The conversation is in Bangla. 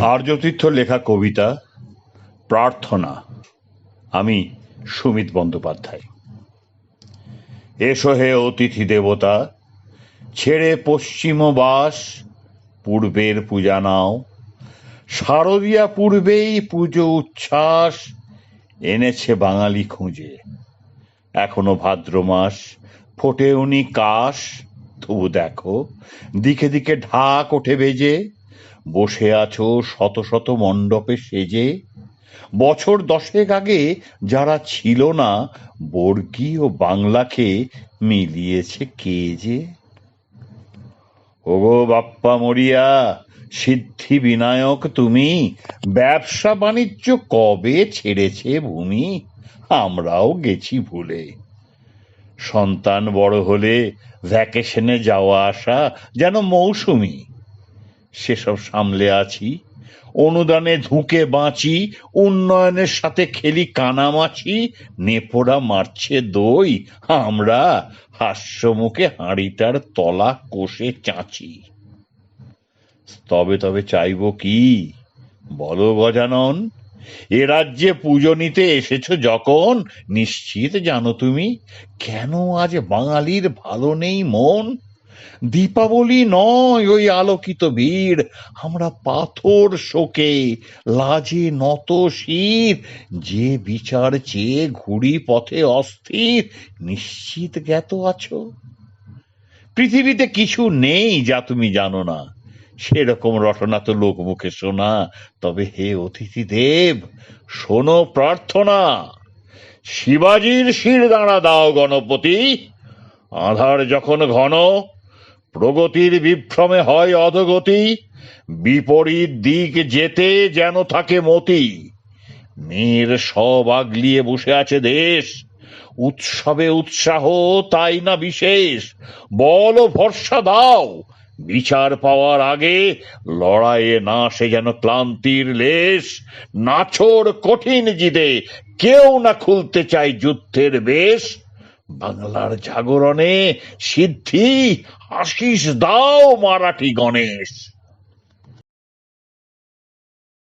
আর্যতীর্থ লেখা কবিতা প্রার্থনা। আমি সুমিত বন্দ্যোপাধ্যায়। এসো হে অতিথি দেবতা, ছেড়ে পশ্চিম বাস, পূর্বের পূজা নাও। শারদীয়া পূর্বেই পুজো উচ্ছ্বাস এনেছে বাঙালি খুঁজে। এখনো ভাদ্র মাস, ফোটেওনি কাশ, তবু দেখো দিকে দিকে ঢাক ওঠে বেজে। বসে আছো শত শত মণ্ডপে সেজে। বছর দশেক আগে যারা ছিল না, বর্গী ও বাংলাকে মিলিয়েছে কে যে। ওগো বাপ্পা মরিয়া, সিদ্ধি বিনায়ক তুমি, ব্যবসা বাণিজ্য কবে ছেড়েছে ভূমি, আমরাও গেছি ভুলে। সন্তান বড় হলে ভ্যাকেশনে যাওয়া আসা যেন মৌসুমি, সেসব সামলে আছি। অনুদানে ধুঁকে বাঁচি, উন্নয়নের সাথে খেলি কানামাছি। নেপোড়া মারছে দই, আমরা হাস্যমুখে হাঁড়িটার তলা কষে চাঁচি। তবে তবে চাইব কি বলো গজানন, এ রাজ্যে পুজো নিতে এসেছ যখন, নিশ্চিত জানো তুমি কেন আজ বাঙালির ভালো নেই মন। দীপাবলি নয় ওই আলোকিত ভিড়, আমরা পাথর শোকে লাজে নত শির। যে বিচার চেয়ে ঘুরি পথে অস্থির, নিশ্চিত জ্ঞাত আছো পৃথিবীতে কিছু নেই যা তুমি জানো না। সেরকম রটনা তো লোক মুখে শোনা। তবে হে অতিথি দেব, শোনো প্রার্থনা। শিবাজির শির দাঁড়া দাও গণপতি, আধার যখন ঘন, প্রগতির বিভ্রমে হয় অধোগতি। বিপরীত দিক যেতে যেন থাকে মতি। মেয়ের সব আগলিয়ে বসে আছে দেশ, উৎসবে উৎসাহ তাই না বিশেষ। বল ভরসা দাও, বিচার পাওয়ার আগে লড়াইয়ে না সে যেন ক্লান্তির লেশ। নাছোড় কঠিন জিদে কেউ না খুলতে চায় যুদ্ধের বেশ। বাংলার জাগরণে সিদ্ধি আশিস দাও মারাঠি গণেশ।